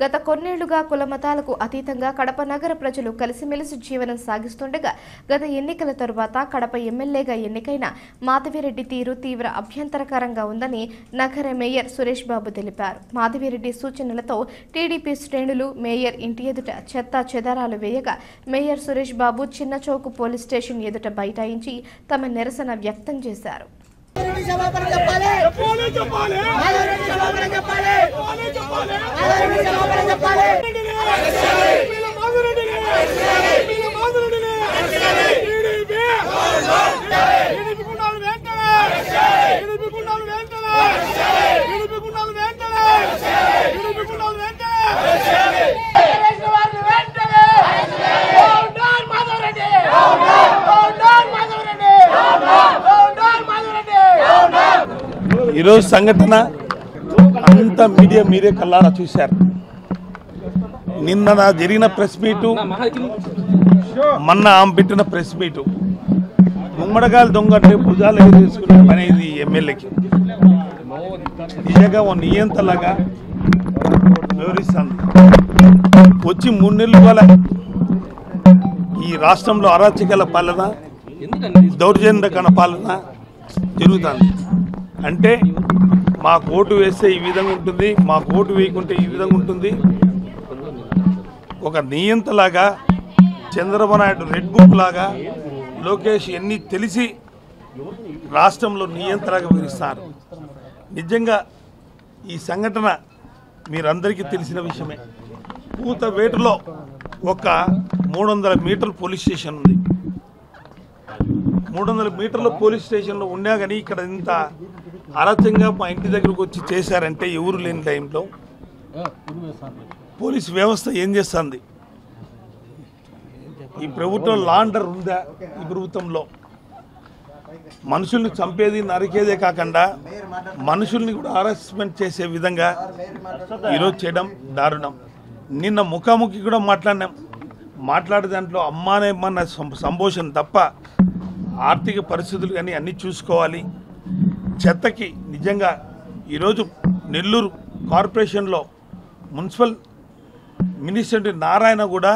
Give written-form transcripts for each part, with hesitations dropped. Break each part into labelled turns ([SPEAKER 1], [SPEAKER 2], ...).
[SPEAKER 1] గత కొన్నేళ్లుగా కులమతాలకు అతీతంగా కడప నగర ప్రజలు కలిసిమెలిసి జీవనం సాగిస్తుండగా గత ఎన్నికల తరువాత కడప ఎమ్మెల్యేగా ఎన్నికైన మాధవిరెడ్డి తీరు తీవ్ర అభ్యంతరకరంగా ఉందని నగర మేయర్ సురేష్ బాబు తెలిపారు. మాధవిరెడ్డి సూచనలతో టీడీపీ శ్రేణులు మేయర్ ఇంటి ఎదుట చెత్తా చెదారాలు వేయగా mayor Suresh Babu చిన్నచౌకు police station ఎదుట బైఠాయించి తమ నిరసన వ్యక్తం చేశారు.
[SPEAKER 2] ఈరోజు సంఘటన అంతా మీరే కళ్ళారా చూశారు. నిన్న జరిగిన ప్రెస్ మీటు, మొన్న ఆమె పెట్టిన ప్రెస్ మీటు గుమ్మడగాలి దొంగ అంటే భుజాలు ఎగరేసుకునే పని ఇది ఎమ్మెల్యేకి. నిజంగా ఓ నియంతలాగా వివరిస్తాను. వచ్చి 3 నెలలు వల్ల ఈ రాష్ట్రంలో అరాచకాల పాలన, దౌర్జన్యకరణ పాలన జరుగుతుంది. అంటే మాకు ఓటు వేస్తే ఈ విధంగా ఉంటుంది, మాకు ఓటు వేయకుంటే ఈ విధంగా ఉంటుంది. ఒక నియంతలాగా చంద్రబాబు నాయుడు రెడ్ బుక్ లాగా లోకేష్ ఎన్ని తెలిసి రాష్ట్రంలో నియంతలాగా వివరిస్తారు. నిజంగా ఈ సంఘటన మీరందరికీ తెలిసిన విషయమే. కూతవేటులో ఒక 300 మీటర్ల పోలీస్ స్టేషన్ ఉంది. 300 మీటర్ల పోలీస్ స్టేషన్లో ఉన్నా కానీ ఇక్కడ ఇంత అరాచకంగా మా ఇంటి దగ్గరకు వచ్చి చేశారంటే ఎవరు లేని టైంలో పోలీస్ వ్యవస్థ ఏం చేస్తుంది? ఈ ప్రభుత్వం లా అండ్ ఆర్డర్ ఉందా? ఈ ప్రభుత్వంలో మనుషుల్ని చంపేది, నరికేదే కాకుండా మనుషుల్ని కూడా హరాస్మెంట్ చేసే విధంగా ఈరోజు చేయడం దారుణం. నిన్న ముఖాముఖి కూడా మాట్లాడే దాంట్లో అమ్మానేమన్న సంభోషణ తప్ప ఆర్థిక పరిస్థితులు కానీ అన్నీ చూసుకోవాలి. చెత్తకి నిజంగా ఈరోజు నెల్లూరు కార్పొరేషన్లో మున్సిపల్ మినిస్టర్ నారాయణ కూడా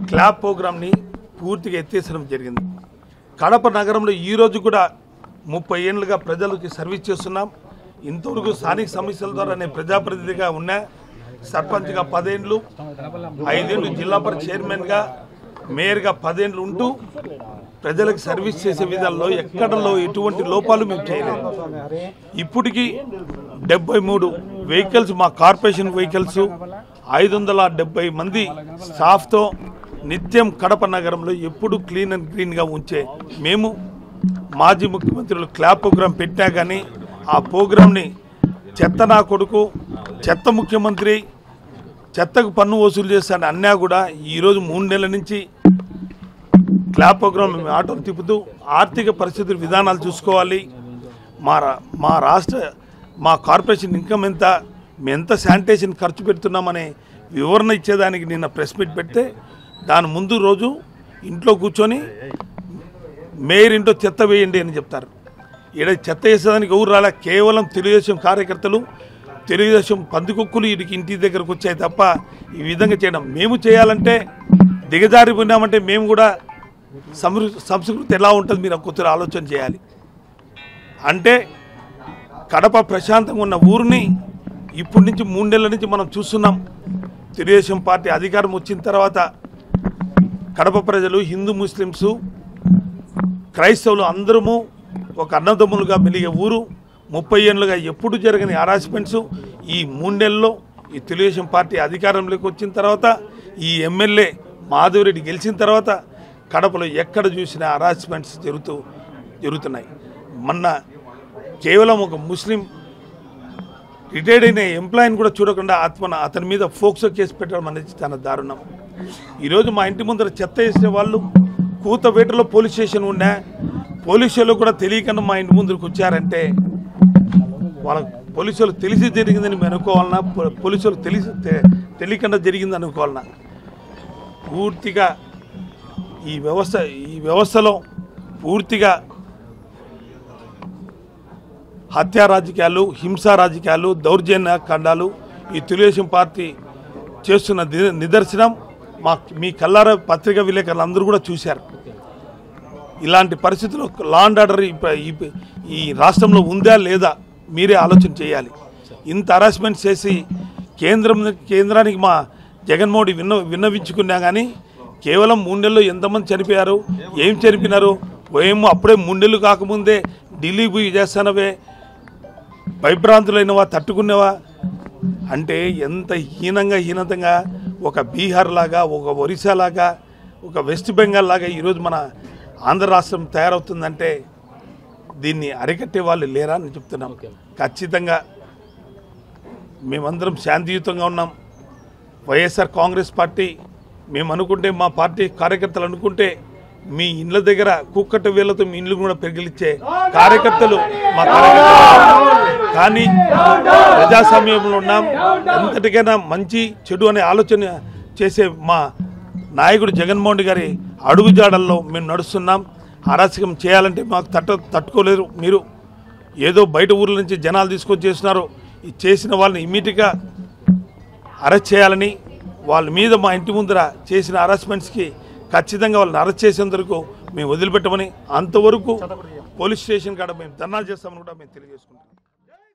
[SPEAKER 2] క్లాప్ ప్రోగ్రామ్ని పూర్తిగా ఎత్తేసడం జరిగింది. కడప నగరంలో ఈరోజు కూడా 30 ఏళ్ళుగా ప్రజలకి సర్వీస్ చేస్తున్నాం. ఇంతవరకు స్థానిక సమస్యల ద్వారా నేను ప్రజాప్రతినిధిగా ఉన్నా. సర్పంచ్గా 10 ఏళ్ళు, 5 ఏళ్ళు జిల్లా పరిషత్ చైర్మన్గా, మేయర్గా 10 ఏళ్ళు ఉంటూ ప్రజలకు సర్వీస్ చేసే విధాల్లో ఎక్కడలో ఎటువంటి లోపాలు మేము చేయలేదు. ఇప్పటికీ 73 వెహికల్స్, మా కార్పొరేషన్ వెహికల్స్, 570 మంది స్టాఫ్తో నిత్యం కడప నగరంలో ఎప్పుడు క్లీన్ అండ్ గ్రీన్గా ఉంచే మేము మాజీ ముఖ్యమంత్రులు క్లాప్ ప్రోగ్రాం పెట్టా కానీ ఆ ప్రోగ్రాంని చెత్త నా కొడుకు, చెత్త ముఖ్యమంత్రి, చెత్తకు పన్ను వసూలు చేస్తాను అన్నా కూడా ఈరోజు 3 నెలల నుంచి క్లాప్ ప్రోగ్రాం ఆటోలు తిప్పుతూ ఆర్థిక పరిస్థితుల విధానాలు చూసుకోవాలి. మా కార్పొరేషన్ ఇన్కమ్ ఎంత, మేము ఎంత శానిటేషన్ ఖర్చు పెడుతున్నామనే వివరణ ఇచ్చేదానికి నిన్న ప్రెస్ మీట్ పెడితే దాని ముందు రోజు ఇంట్లో కూర్చొని మేయర్ ఇంట్లో చెత్త వేయండి అని చెప్తారు. ఈడ చెత్త వేసేదానికి ఎవరు రాలే, కేవలం తెలుగుదేశం కార్యకర్తలు, తెలుగుదేశం పందికొక్కులు వీడికి ఇంటి దగ్గరకు వచ్చాయి తప్ప ఈ విధంగా చేయడం. మేము చేయాలంటే దిగజారిపోయినామంటే మేము కూడా సంస్కృతి ఎలా ఉంటుంది మీరు కొద్దిగా ఆలోచన చేయాలి. అంటే కడప ప్రశాంతంగా ఉన్న ఊరిని ఇప్పటి నుంచి 3 నెలల నుంచి మనం చూస్తున్నాం. తెలుగుదేశం పార్టీ అధికారం వచ్చిన తర్వాత కడప ప్రజలు, హిందూ ముస్లిమ్స్, క్రైస్తవులు అందరము ఒక అన్నదమ్ములుగా మెలిగే ఊరు. 30 ఏళ్ళుగా ఎప్పుడు జరగని హరాస్మెంట్స్ ఈ 3 నెలల్లో ఈ తెలుగుదేశం పార్టీ అధికారంలోకి వచ్చిన తర్వాత, ఈ ఎమ్మెల్యే మాధవిరెడ్డి గెలిచిన తర్వాత కడపలో ఎక్కడ చూసినా హరాస్మెంట్స్ జరుగుతున్నాయి. మొన్న కేవలం ఒక ముస్లిం రిటైర్డ్ అయిన ఎంప్లాయీని కూడా చూడకుండా అతని మీద ఫోక్సో కేసు పెట్టడం అనేది చాలా దారుణం. ఈరోజు మా ఇంటి ముందర చెత్త వేసే వాళ్ళు కూతవేటలో పోలీస్ స్టేషన్ ఉన్నా పోలీసులు కూడా తెలియకుండా మా ఇంటి ముందుకు వచ్చారంటే వాళ్ళ పోలీసులు తెలిసి జరిగిందని మేము అనుకోవాలన్నా, పోలీసులు తెలియకుండా జరిగింది అనుకోవాలన్నా? పూర్తిగా ఈ వ్యవస్థలో పూర్తిగా హత్యా రాజకీయాలు, హింసా రాజకీయాలు, దౌర్జన్య కాండాలు ఈ తెలుగుదేశం పార్టీ చేస్తున్న నిదర్శనం మీ కల్లార పత్రికా విలేకరులు అందరూ కూడా చూశారు. ఇలాంటి పరిస్థితుల్లో లా అండ్ ఆర్డర్ ఈ రాష్ట్రంలో ఉందా లేదా మీరే ఆలోచన చేయాలి. ఇంత హరాస్మెంట్ చేసి కేంద్రానికి మా జగన్మోహన్ విన్నవించుకున్నా కానీ కేవలం 3 నెలల్లో ఎంతమంది చనిపోయారు, ఏం చనిపోయినారు, ఏమో అప్పుడే 3 నెలలు కాకముందే ఢిల్లీ పోయి చేస్తానవే, భయభ్రాంతులైనవా, తట్టుకునేవా అంటే ఎంత హీనంగా ఒక బీహార్ లాగా, ఒక ఒరిస్సా లాగా, ఒక వెస్ట్ బెంగాల్ లాగా ఈరోజు మన ఆంధ్ర రాష్ట్రం తయారవుతుందంటే దీన్ని అరికట్టే వాళ్ళు లేరా అని చెప్తున్నాం. ఖచ్చితంగా మేమందరం శాంతియుతంగా ఉన్నాం. వైఎస్ఆర్ కాంగ్రెస్ పార్టీ మేము అనుకుంటే, మా పార్టీ కార్యకర్తలు అనుకుంటే మీ ఇండ్ల దగ్గర కుక్కట వేళ్లతో మీ ఇండ్లు కూడా పెరిగిలిచ్చే కార్యకర్తలు మా కార్యకర్తలు. కానీ ప్రజాస్వామ్యంలో ఉన్నాం. ఎంతటికైనా మంచి చెడు అనే ఆలోచన చేసే మా నాయకుడు జగన్మోహన్ గారి అడుగుజాడల్లో మేము నడుస్తున్నాం. అరాచకం చేయాలంటే మాకు తట్టుకోలేరు. మీరు ఏదో బయట ఊర్ల నుంచి జనాలు తీసుకొని చేస్తున్నారు. ఈ చేసిన వాళ్ళని ఇమ్మీడియట్గా అరెస్ట్ చేయాలని, వాళ్ళ మీద మా ఇంటి ముందర చేసిన హరాస్మెంట్స్కి ఖచ్చితంగా వాళ్ళని అరెస్ట్ చేసేందుకు మేము వదిలిపెట్టమని, అంతవరకు పోలీస్ స్టేషన్ కాడ మేము ధర్నా చేస్తామని కూడా మేము తెలియజేసుకుంటాం.